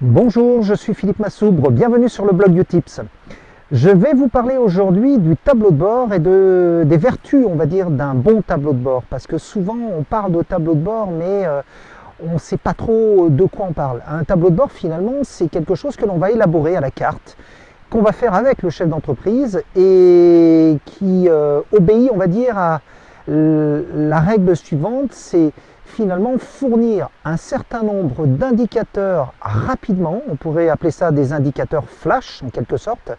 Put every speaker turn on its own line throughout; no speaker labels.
Bonjour, je suis Philippe Massoubre, bienvenue sur le blog Utips. Je vais vous parler aujourd'hui du tableau de bord et des vertus, on va dire, d'un bon tableau de bord. Parce que souvent on parle de tableau de bord, mais on ne sait pas trop de quoi on parle. Un tableau de bord, finalement, c'est quelque chose que l'on va élaborer à la carte, qu'on va faire avec le chef d'entreprise et qui obéit, on va dire, à la règle suivante, c'est finalement fournir un certain nombre d'indicateurs rapidement, on pourrait appeler ça des indicateurs flash en quelque sorte,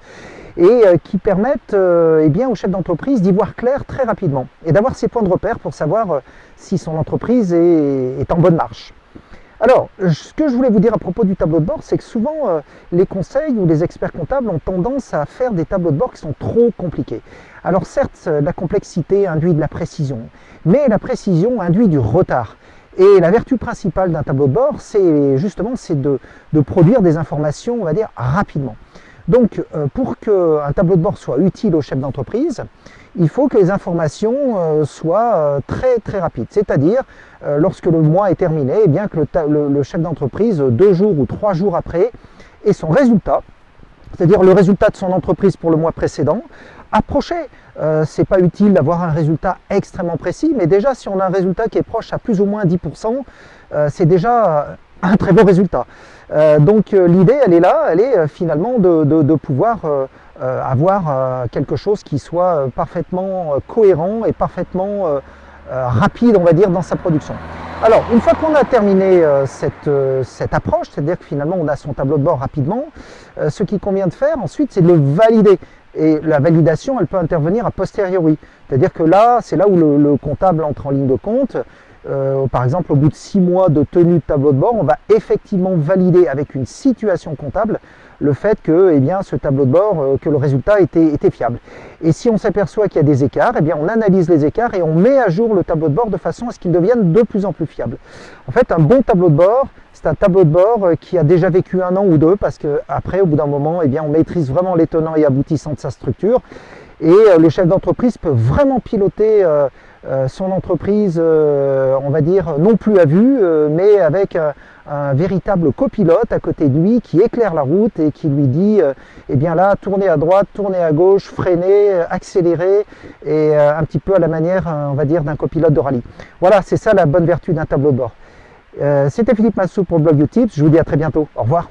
et qui permettent eh bien, au chef d'entreprise d'y voir clair très rapidement et d'avoir ses points de repère pour savoir si son entreprise est en bonne marche. Alors, ce que je voulais vous dire à propos du tableau de bord, c'est que souvent les conseils ou les experts comptables ont tendance à faire des tableaux de bord qui sont trop compliqués. Alors certes, la complexité induit de la précision, mais la précision induit du retard. Et la vertu principale d'un tableau de bord, c'est justement de produire des informations, on va dire, rapidement. Donc, pour qu'un tableau de bord soit utile au chef d'entreprise, il faut que les informations soient très très rapides. C'est-à-dire, lorsque le mois est terminé, eh bien que le chef d'entreprise, 2 jours ou 3 jours après, ait son résultat, c'est-à-dire le résultat de son entreprise pour le mois précédent, approché. C'est pas utile d'avoir un résultat extrêmement précis, mais déjà si on a un résultat qui est proche à plus ou moins 10%, c'est déjà un très beau résultat. Donc l'idée, elle est là, elle est finalement de pouvoir avoir quelque chose qui soit parfaitement cohérent et parfaitement rapide, on va dire, dans sa production. Alors, une fois qu'on a terminé cette approche, c'est-à-dire que finalement on a son tableau de bord rapidement, ce qu'il convient de faire ensuite, c'est de le valider. Et la validation, elle peut intervenir a posteriori. C'est-à-dire que là, c'est là où le comptable entre en ligne de compte. Par exemple, au bout de 6 mois de tenue de tableau de bord, on va effectivement valider avec une situation comptable le fait que eh bien, ce tableau de bord, que le résultat était fiable. Et si on s'aperçoit qu'il y a des écarts, eh bien, on analyse les écarts et on met à jour le tableau de bord de façon à ce qu'il devienne de plus en plus fiable. En fait, un bon tableau de bord, c'est un tableau de bord qui a déjà vécu 1 an ou 2, parce qu'après, au bout d'un moment, eh bien, on maîtrise vraiment les tenants et aboutissants de sa structure. Et le chef d'entreprise peut vraiment piloter son entreprise, on va dire, non plus à vue, mais avec un véritable copilote à côté de lui qui éclaire la route et qui lui dit, eh bien là, tournez à droite, tournez à gauche, freinez, accélérez, et un petit peu à la manière, on va dire, d'un copilote de rallye. Voilà, c'est ça la bonne vertu d'un tableau de bord. C'était Philippe Massoubre pour le blog Utips, je vous dis à très bientôt, au revoir.